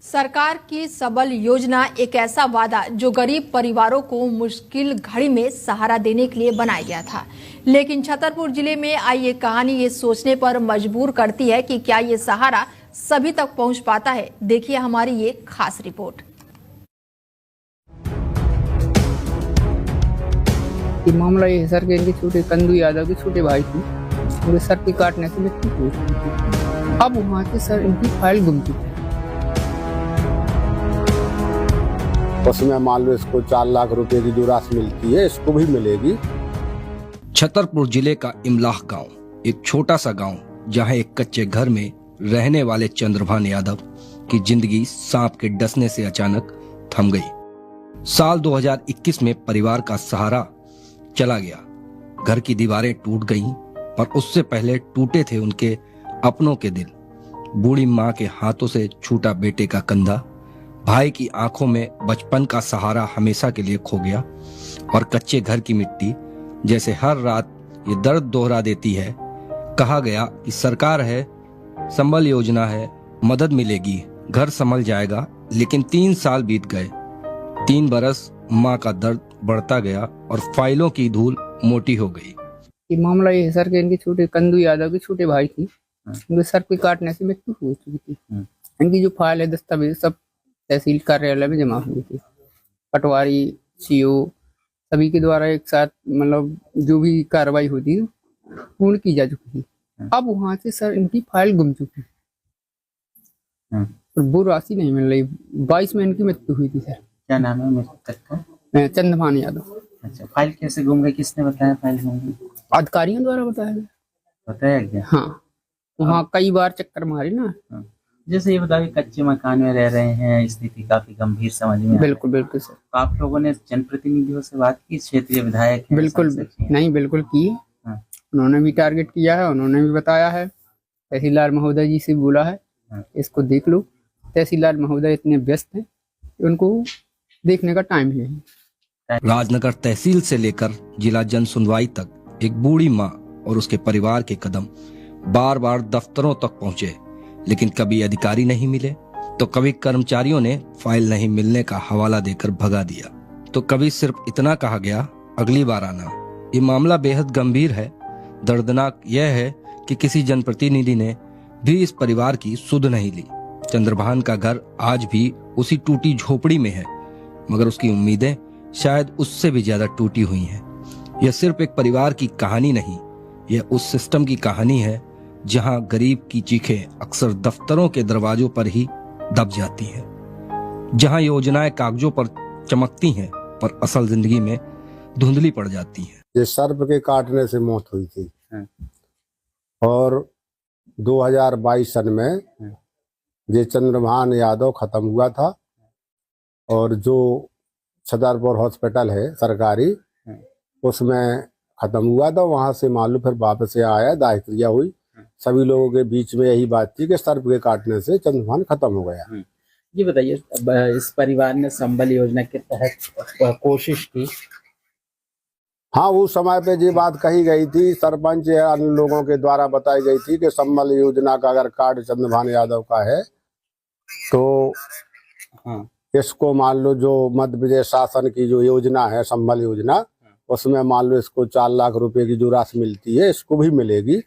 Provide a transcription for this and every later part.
सरकार की सबल योजना एक ऐसा वादा जो गरीब परिवारों को मुश्किल घड़ी में सहारा देने के लिए बनाया गया था। लेकिन छतरपुर जिले में आई ये कहानी ये सोचने पर मजबूर करती है कि क्या ये सहारा सभी तक पहुंच पाता है। देखिए हमारी ये खास रिपोर्ट। ये मामला ये है सर कि इनके छोटे कंदू यादव के छोटे भाई थी, उनके सर के काटने से मृत्यु हो चुकी थी। अब वहाँ से सर इनकी फाइल गुम चुकी है। उसमें मान लो इसको 4 लाख रुपए की जो राशि मिलती है इसको भी मिलेगी। छतरपुर जिले का इमलाह गांव एक छोटा सा गांव जहां एक कच्चे घर में रहने वाले चंद्रभान यादव की जिंदगी सांप के डसने से अचानक थम गई। साल 2021 में परिवार का सहारा चला गया। घर की दीवारें टूट गईं, पर उससे पहले टूटे थे उनके अपनों के दिल। बूढ़ी माँ के हाथों से छूटा बेटे का कंधा, भाई की आंखों में बचपन का सहारा हमेशा के लिए खो गया, और कच्चे घर की मिट्टी जैसे हर रात ये दर्द दोहरा देती है। कहा गया कि सरकार है, संबल योजना है, मदद मिलेगी, घर संभल जाएगा, लेकिन 3 साल बीत गए। 3 बरस माँ का दर्द बढ़ता गया और फाइलों की धूल मोटी हो गई। ये मामला ये है सर कि इनके छोटे कंदू यादव के छोटे भाई थी, उनके सर पे काटने से मृत्यु हो चुकी थी। इनकी जो फाइल है, दस्तावेज सब तहसील कार्यालय में जमा हुई थी। पटवारी, सीओ सभी के द्वारा एक साथ मतलब जो भी कार्रवाई होती है पूर्ण की जा चुकी थी। अब वहां से सर इनकी फाइल गुम चुकी है और वो राशि नहीं मिल रही। 22 में इनकी मृत्यु हुई थी सर। क्या नाम है मृतक का? चंद्रभान यादव। अच्छा, फाइल कैसे गुम गई? किसने बताया फाइल गुम गई? अधिकारियों द्वारा बताया गया। बताया गया? हाँ, वहाँ कई बार चक्कर मारे ना। जैसे ये बताओ, कच्चे मकान में रह रहे हैं, स्थिति काफी गंभीर समझ में। बिल्कुल बिल्कुल सर। तो आप लोगों ने जनप्रतिनिधियों से बात की? क्षेत्रीय विधायक बिल्कुल नहीं, बिल्कुल की। उन्होंने भी टारगेट किया है, उन्होंने भी बताया है। तहसीलदार महोदय जी से बोला है इसको देख लो। तहसीलदार महोदय इतने व्यस्त हैं कि उनको देखने का टाइम ही नहीं। राजनगर तहसील से लेकर जिला जन सुनवाई तक एक बूढ़ी माँ और उसके परिवार के कदम बार बार दफ्तरों तक पहुंचे, लेकिन कभी अधिकारी नहीं मिले, तो कभी कर्मचारियों ने फाइल नहीं मिलने का हवाला देकर भगा दिया, तो कभी सिर्फ इतना कहा गया अगली बार आना। ये मामला बेहद गंभीर है। दर्दनाक यह है कि किसी जनप्रतिनिधि ने भी इस परिवार की सुध नहीं ली। चंद्रभान का घर आज भी उसी टूटी झोपड़ी में है, मगर उसकी उम्मीदें शायद उससे भी ज्यादा टूटी हुई हैं। यह सिर्फ एक परिवार की कहानी नहीं, यह उस सिस्टम की कहानी है जहां गरीब की चीखें अक्सर दफ्तरों के दरवाजों पर ही दब जाती हैं, जहां योजनाएं कागजों पर चमकती हैं पर असल जिंदगी में धुंधली पड़ जाती हैं। ये सर्प के काटने से मौत हुई थी और 2022 सन में ये चंद्रभान यादव खत्म हुआ था, और जो छतरपुर हॉस्पिटल है सरकारी उसमें खत्म हुआ था। वहां से मालूम फिर वापस से आया, दाह क्रिया हुई। सभी लोगों के बीच में यही बात थी कि सर्प के काटने से चंद्रभान खत्म हो गया। ये बताइए, इस परिवार ने संबल योजना के तहत कोशिश की? हाँ, उस समय पे ये बात कही गई थी, सरपंच या अन्य लोगों के द्वारा बताई गई थी कि संबल योजना का अगर कार्ड चंद्रभान यादव का है तो इसको मान लो जो मध्य प्रदेश शासन की जो योजना है संबल योजना, उसमें मान लो इसको 4 लाख रुपए की जो राशि मिलती है इसको भी मिलेगी।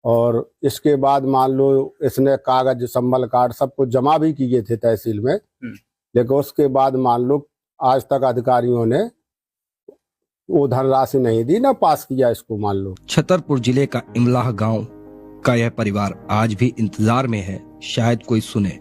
और इसके बाद मान लो इसने कागज, संबल कार्ड सब कुछ जमा भी किए थे तहसील में, लेकिन उसके बाद मान लो आज तक अधिकारियों ने वो धनराशि नहीं दी, ना पास किया इसको। मान लो छतरपुर जिले का इमलाह गांव का यह परिवार आज भी इंतजार में है। शायद कोई सुने,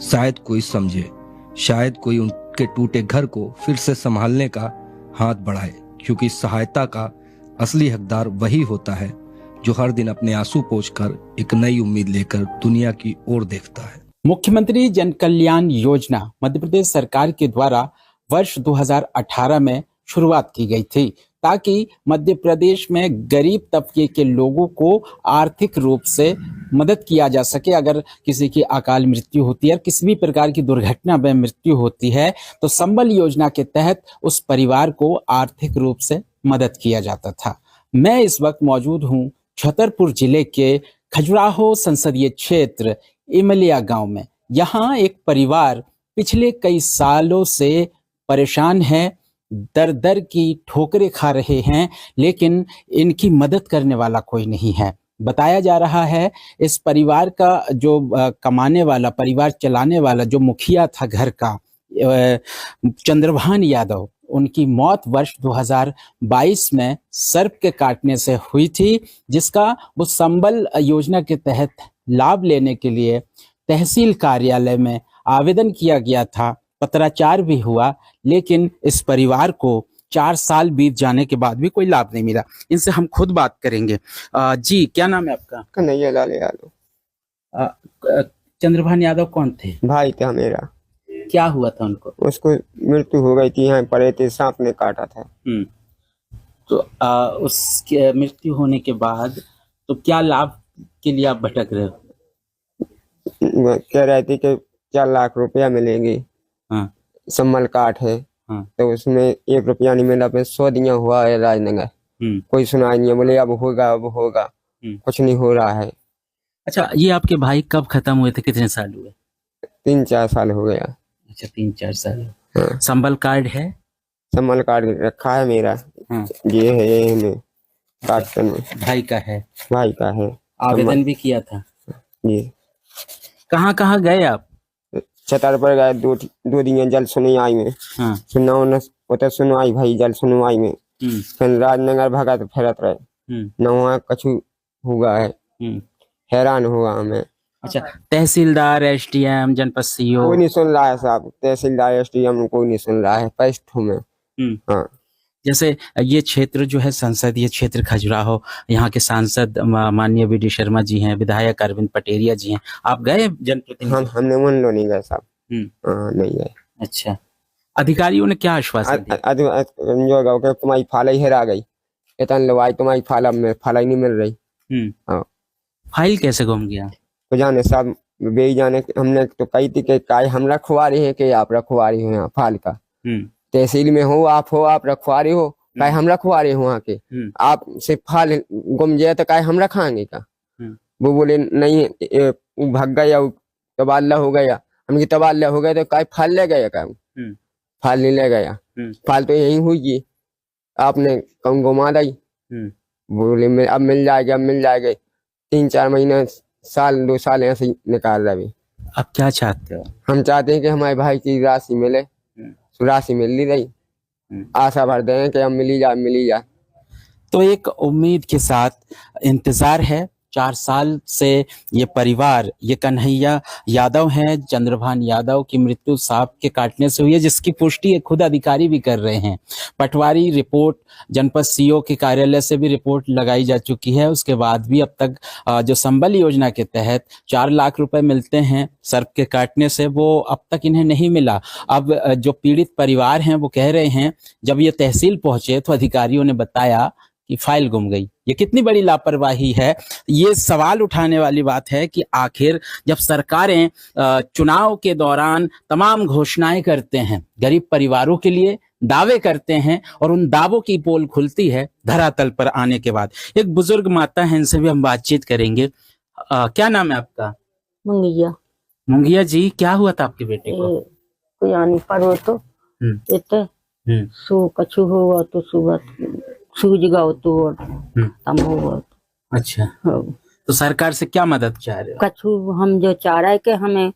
शायद कोई समझे, शायद कोई उनके टूटे घर को फिर से संभालने का हाथ बढ़ाए, क्योंकि सहायता का असली हकदार वही होता है जो हर दिन अपने आंसू पोंछकर एक नई उम्मीद लेकर दुनिया की ओर देखता है। मुख्यमंत्री जन कल्याण योजना मध्य प्रदेश सरकार के द्वारा वर्ष 2018 में शुरुआत की गई थी, ताकि मध्य प्रदेश में गरीब तबके के लोगों को आर्थिक रूप से मदद किया जा सके। अगर किसी की अकाल मृत्यु होती है, किसी भी प्रकार की दुर्घटना में मृत्यु होती है, तो संबल योजना के तहत उस परिवार को आर्थिक रूप से मदद किया जाता था। मैं इस वक्त मौजूद हूँ छतरपुर जिले के खजुराहो संसदीय क्षेत्र इमलिया गांव में, यहाँ एक परिवार पिछले कई सालों से परेशान है, दर दर की ठोकरें खा रहे हैं, लेकिन इनकी मदद करने वाला कोई नहीं है। बताया जा रहा है इस परिवार का जो कमाने वाला, परिवार चलाने वाला जो मुखिया था घर का, चंद्रभान यादव, उनकी मौत वर्ष 2022 में सर्प के काटने से हुई थी, जिसका वो संबल योजना के तहत लाभ लेने के लिए तहसील कार्यालय में आवेदन किया गया था, पत्राचार भी हुआ, लेकिन इस परिवार को 4 साल बीत जाने के बाद भी कोई लाभ नहीं मिला। इनसे हम खुद बात करेंगे। जी, क्या नाम है आपका? कन्हैया लाल यादव। चंद्रभान यादव कौन थे? भाई था मेरा। क्या हुआ था उनको? उसको मृत्यु हो गई थी, यहाँ पड़े थे, सांप ने काटा था। तो उसके मृत्यु होने के बाद तो क्या लाभ के लिए आप भटक रहे हो? कह रहे थे कि 4 लाख रुपया मिलेंगे। हाँ। सम्मल काट है। हाँ। तो उसमें 1 रुपया नहीं मिला। फिर 100 दिया हुआ है राजनगर, कोई सुनाई नहीं है। बोले अब होगा, अब होगा, कुछ नहीं हो रहा है। अच्छा, ये आपके भाई कब खत्म हुए थे? कितने साल हुए? 3-4 साल हो गया। अच्छा, 3-4 साल। हाँ। संबल कार्ड है? सम्मल कार्ड रखा है मेरा। हाँ। ये है, ये में काटन में भाई का है? भाई का है। आवेदन भी किया था? जी। कहाँ कहाँ गए आप? छतर पर गए, 2 दिन जल सुनवाई में। हाँ। सुनवाई भाई, जल सुनवाई में। फिर राजनगर भगत फिरत रहे, न वहाँ कछु हुआ है। हैरान हुआ हमें। अच्छा, तहसीलदार, एसडीएम, जनपद सीओ कोई नहीं सुन रहा है साहब। तहसीलदार, एसडीएम कोई नहीं सुन रहा है। पैस्ट में। हाँ। जैसे ये क्षेत्र जो है संसदीय क्षेत्र खजुराहो, यहाँ के सांसद माननीय वीडी शर्मा जी हैं, विधायक अरविंद पटेरिया जी हैं, आप गए जनप्रतिनिधि? हमने मन लो नहीं गए साहब। नहीं गए। अच्छा, अधिकारियों ने क्या आश्वासन दिया? जो तुम्हारी फालाई हेरा गई, इतन लवाई तुम्हारी फालाई नहीं मिल रही। फाइल कैसे गुम गया? तो जाने साहब, बे जाने। हमने तो कही थी कि काय हम रखवारी है कि आप रखवारी हो यहाँ फाल का। तहसील में हो, आप रखवारी हो, काय हम रखवारी हो वहाँ के। आप से फाल गुम जाए तो काय हम रखाएंगे का? वो बोले नहीं, भाग गया, तबादला हो गया। हमकी तबादला हो गया तो काय फाल ले गया का? फाल नहीं ले गया। फाल तो यही हुई, आपने कम घुमा दी। बोले अब मिल जाएगा, अब मिल जाएगा। 3-4 महीने, 2 साल ऐसे निकाल रहे। अब क्या चाहते हो? हम चाहते हैं कि हमारे भाई की राशि मिले। राशि मिल नहीं रही। आशा भर दें कि हम मिली जाए। तो एक उम्मीद के साथ इंतजार है। 4 साल से ये परिवार, ये कन्हैया यादव हैं, चंद्रभान यादव की मृत्यु सांप के काटने से हुई है, जिसकी पुष्टि खुद अधिकारी भी कर रहे हैं। पटवारी रिपोर्ट, जनपद सीओ के कार्यालय से भी रिपोर्ट लगाई जा चुकी है। उसके बाद भी अब तक जो संबल योजना के तहत 4 लाख रुपए मिलते हैं सर्प के काटने से, वो अब तक इन्हें नहीं मिला। अब जो पीड़ित परिवार हैं वो कह रहे हैं, जब ये तहसील पहुंचे तो अधिकारियों ने बताया कि फाइल गुम गई। ये कितनी बड़ी लापरवाही है। ये सवाल उठाने वाली बात है कि आखिर जब सरकारें चुनाव के दौरान तमाम घोषणाएं करते हैं, गरीब परिवारों के लिए दावे करते हैं, और उन दावों की पोल खुलती है धरातल पर आने के बाद। एक बुजुर्ग माता है, इनसे भी हम बातचीत करेंगे। क्या नाम है आपका? मंगिया। मंगिया जी, क्या हुआ था आपके बेटे को? कोई आनी पड़ो तो सो कछु हुआ तो सुबह सूझ गओ तो तम हुआ। अच्छा, तो सरकार से क्या मदद चाह रहे हो? कछु हम जो चाह रहे कि हमें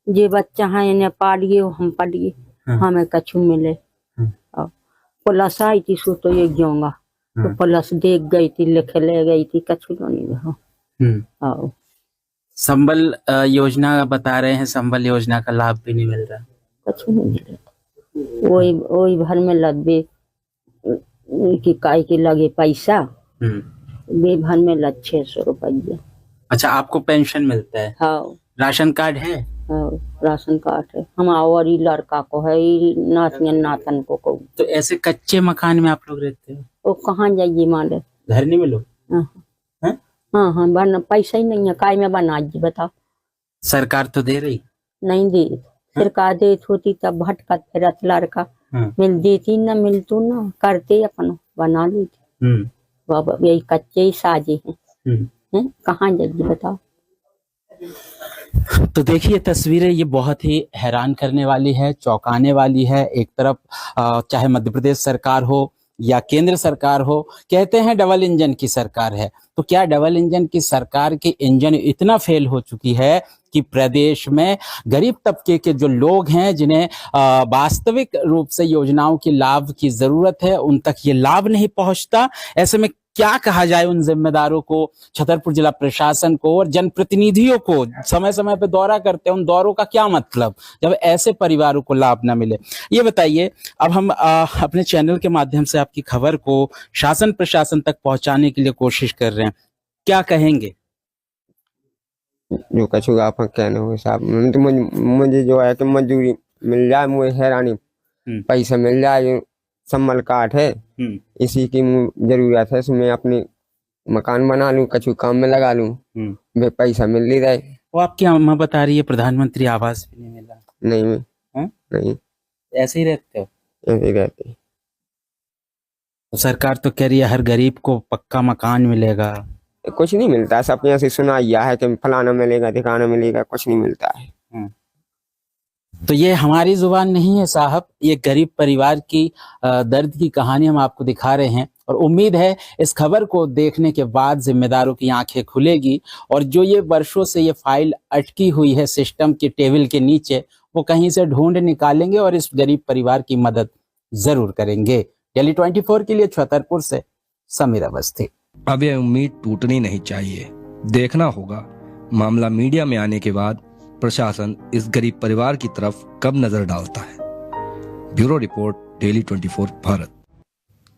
जे बच्चा है इन्हें पालिए, हम पढ़िए, हमें कछु मिले। पुलिस आई थी सो तो ये जाऊंगा, तो पुलिस देख गई थी, लिख ले गई थी, कछु तो नहीं रहा। संबल योजना बता रहे हैं, संबल योजना का लाभ भी नहीं मिल रहा। कछु नहीं मिल रहा। वही भर में लगे की काय के लगे पैसा, बे भर में लग 600 रुपया। अच्छा, आपको पेंशन मिलता है? हाँ। राशन कार्ड है? हाँ, राशन कार्ड है हमारा, और लड़का को है, नातन को। तो ऐसे कच्चे मकान में आप लोग रहते हो? वो कहाँ जाइए माले, घर नहीं मिलो? हाँ, बना पैसा ही नहीं है, काय में बना जी बताओ। सरकार तो दे रही? नहीं दे, सरकार दे होती तब भटकत फिरत लड़का। मिल देती न मिलतू न, करते अपन बना लेती। बाबा यही कच्चे ही साजे हैं। कहाँ जाइए बताओ। तो देखिए तस्वीरें ये बहुत ही हैरान करने वाली है, चौंकाने वाली है। एक तरफ चाहे मध्य प्रदेश सरकार हो या केंद्र सरकार हो, कहते हैं डबल इंजन की सरकार है, तो क्या डबल इंजन की सरकार के इंजन इतना फेल हो चुकी है कि प्रदेश में गरीब तबके के जो लोग हैं, जिन्हें वास्तविक रूप से योजनाओं की लाभ की जरूरत है, उन तक ये लाभ नहीं पहुंचता। ऐसे में क्या कहा जाए उन जिम्मेदारों को, छतरपुर जिला प्रशासन को और जनप्रतिनिधियों को, समय समय पे दौरा करते हैं, उन दौरों का क्या मतलब जब ऐसे परिवारों को लाभ ना मिले। ये बताइए, अब हम अपने चैनल के माध्यम से आपकी खबर को शासन प्रशासन तक पहुंचाने के लिए कोशिश कर रहे हैं, क्या कहेंगे? जो कछु आप कहने हो साहब, मुझे जो है कि मजदूरी मिल जाए, मुझे हैरानी पैसा मिल जाए, सम्मल काट है, इसी की जरूरत है। इसमें अपनी मकान बना लूं, कछु काम में लगा लूं, पैसा मिल ही रहे। वो आपकी अम्मा बता रही है प्रधानमंत्री आवास भी नहीं मिला। नहीं नहीं, ऐसे ही रहते हो? ऐसे ही रहते। तो सरकार तो कह रही है हर गरीब को पक्का मकान मिलेगा। कुछ नहीं मिलता, सब यहाँ से सुनाया है कि फलाना मिलेगा, ठिकाना मिलेगा, कुछ नहीं मिलता है। तो ये हमारी जुबान नहीं है साहब, ये गरीब परिवार की दर्द की कहानी हम आपको दिखा रहे हैं, और उम्मीद है इस खबर को देखने के बाद जिम्मेदारों की आंखें खुलेगी और जो ये वर्षों से ये फाइल अटकी हुई है सिस्टम के टेबल के नीचे, वो कहीं से ढूंढ निकालेंगे और इस गरीब परिवार की मदद जरूर करेंगे। दिल्ली 24 के लिए छतरपुर से समीर अवस्थी। अब यह उम्मीद टूटनी नहीं चाहिए। देखना होगा मामला मीडिया में आने के बाद प्रशासन इस गरीब परिवार की तरफ कब नजर डालता है। Bureau report, daily 24 Bharat.